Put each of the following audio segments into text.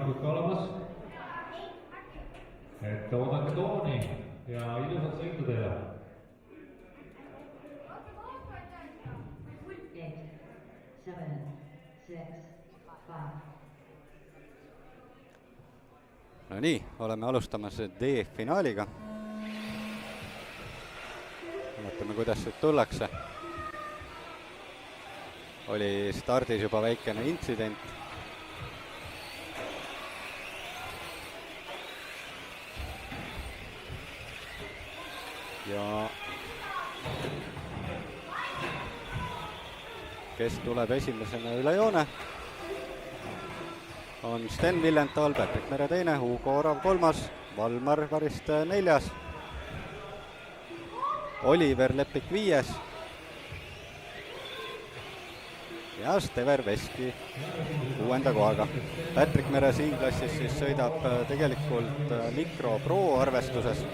minekut ka olemas. Et oodake tooni ja ilusat sõitu teile. 8, 7, 6, 5. No nii, oleme alustamas D-finaaliga. Vaatame, kuidas siit tullakse. Oli stardis juba väikene intsident. Ja kes tuleb esimesena üle joone, on Sten Villenthal, Patrick Mere teine, Hugo Orav kolmas, Valmar Variste neljas, Oliver Lepik viies ja Stever Veski kuuenda kohaga. Patrick Mere siin klassis siis sõidab tegelikult Mikro Pro arvestuses,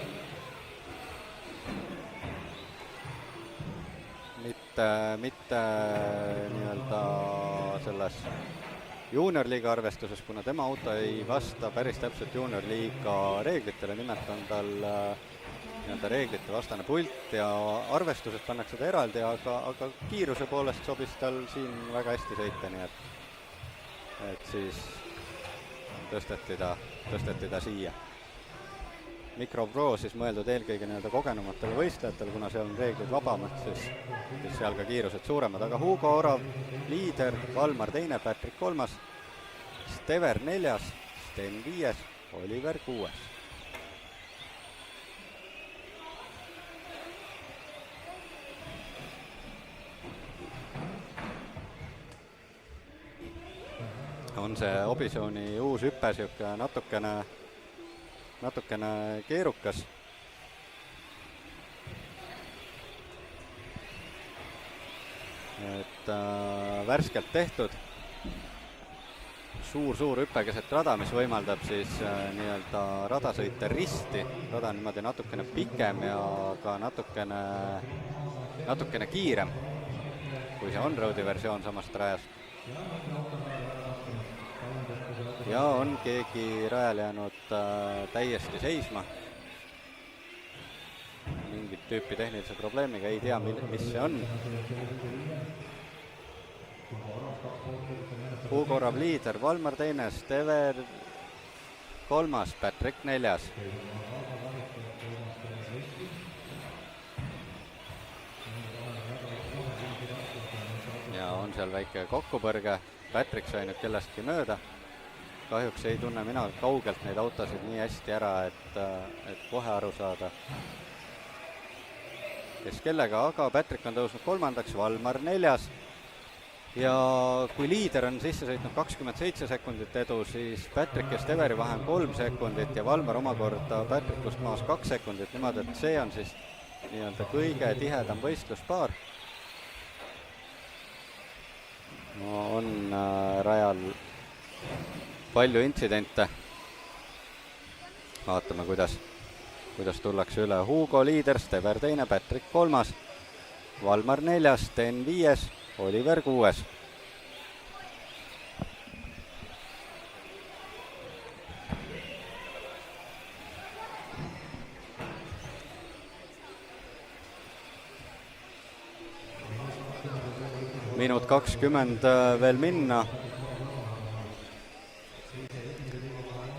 mitte nii-öelda selles juuniorliiga arvestuses, kuna tema auto ei vasta päris täpselt juuniorliiga reeglitele, nimelt on tal nii-öelda reeglite vastane pult ja arvestuses pannakse ta eraldi, aga kiiruse poolest sobis tal siin väga hästi sõita, nii et siis tõsteti ta siia. Mikro Pro siis mõeldud eelkõige nii-öelda kogenumatele võistlejatele, kuna seal on reeglid vabamad, siis seal ka kiirused suuremad, aga Hugo Orav liider, Valmar teine, Patrick kolmas, Stever neljas, Sten viies, Oliver kuues. On see Obisooni uus hüpe, siuke natukene keerukas. Et värskelt tehtud. Suur hüpe keset rada, mis võimaldab siis nii-öelda rada sõita risti. Rada on niimoodi natukene pikem ja ka natukene kiirem, kui see on-roadi versioon samast rajast. Ja on keegi rajal jäänud täiesti seisma. Mingit tüüpi tehnilise probleemiga, ei tea, mis see on. Hugo Orav liider, Valmar teine, Stever kolmas, Patrick neljas. Ja on seal väike kokkupõrge, Patrick sai nüüd kellestki mööda. Kahjuks ei tunne mina kaugelt neid autosid nii hästi ära, et kohe aru saada, kes kellega, aga Patrick on tõusnud kolmandaks, Valmar neljas. Ja kui liider on sisse sõitnud 27 sekundit edu, siis Patrick ja Steveri vahe on 3 sekundit ja Valmar omakorda Patrickust maas 2 sekundit. Niimoodi, et see on siis nii-öelda kõige tihedam võistluspaar. On rajal palju intsidente. Vaatame, kuidas tullakse üle. Hugo liider, Stever teine, Patrick kolmas, Valmar neljas, Sten viies, Oliver kuues. Minut 20 veel minna.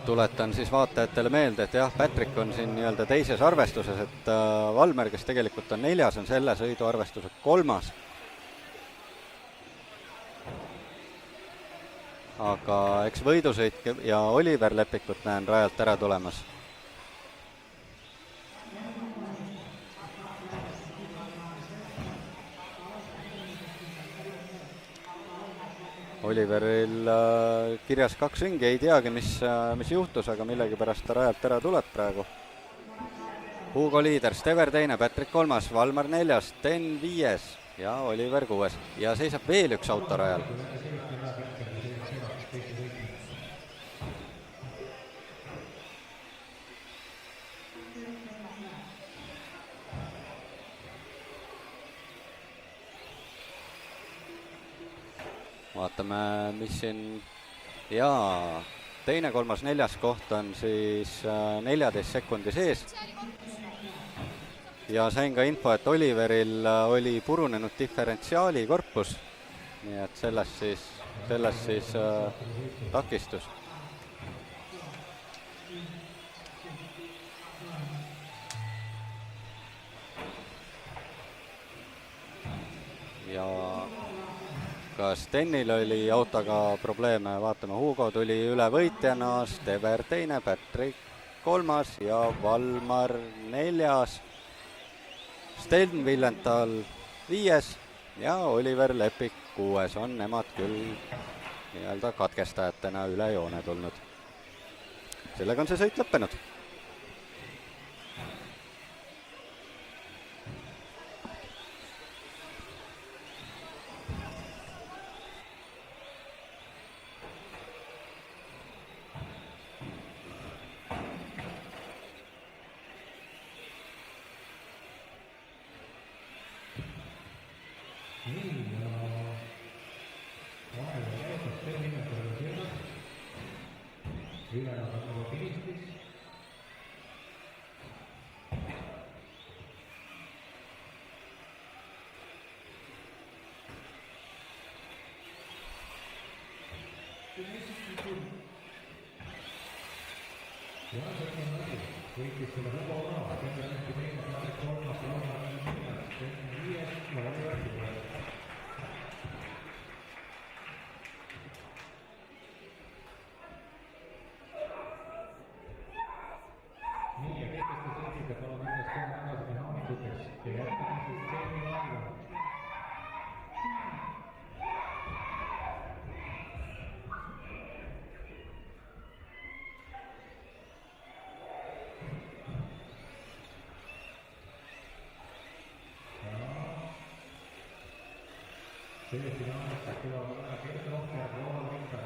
Tuletan siis vaatajatele meelde, et jah, Patrick on siin nii-öelda teises arvestuses, et Valmer, kes tegelikult on neljas, on selle sõidu arvestuse kolmas. Aga eks võidusõit ja Oliver Lepikut näen rajalt ära tulemas. Oliveril kirjas 2 ringi, ei teagi, mis juhtus, aga millegipärast ta rajalt ära tuleb praegu. Hugo liider, Stever teine, Patrick kolmas, Valmar neljas, Sten viies ja Oliver kuues. Ja seisab veel üks auto rajal. Vaatame, mis siin, jaa, teine, kolmas, neljas koht on siis 14 sekundi sees. Ja sain ka info, et Oliveril oli purunenud diferentsiaali korpus, nii et sellest siis takistus. Ja ka Stenil oli autoga probleeme, vaatame, Hugo tuli üle võitjana, Stever teine, Patrick kolmas ja Valmar neljas. Sten Villenthal 5. ja Oliver Lepik 6. on nemad küll nii-öelda katkestajatena üle joone tulnud. Sellega on see sõit lõppenud. Semifinaalista tulee kertoa, että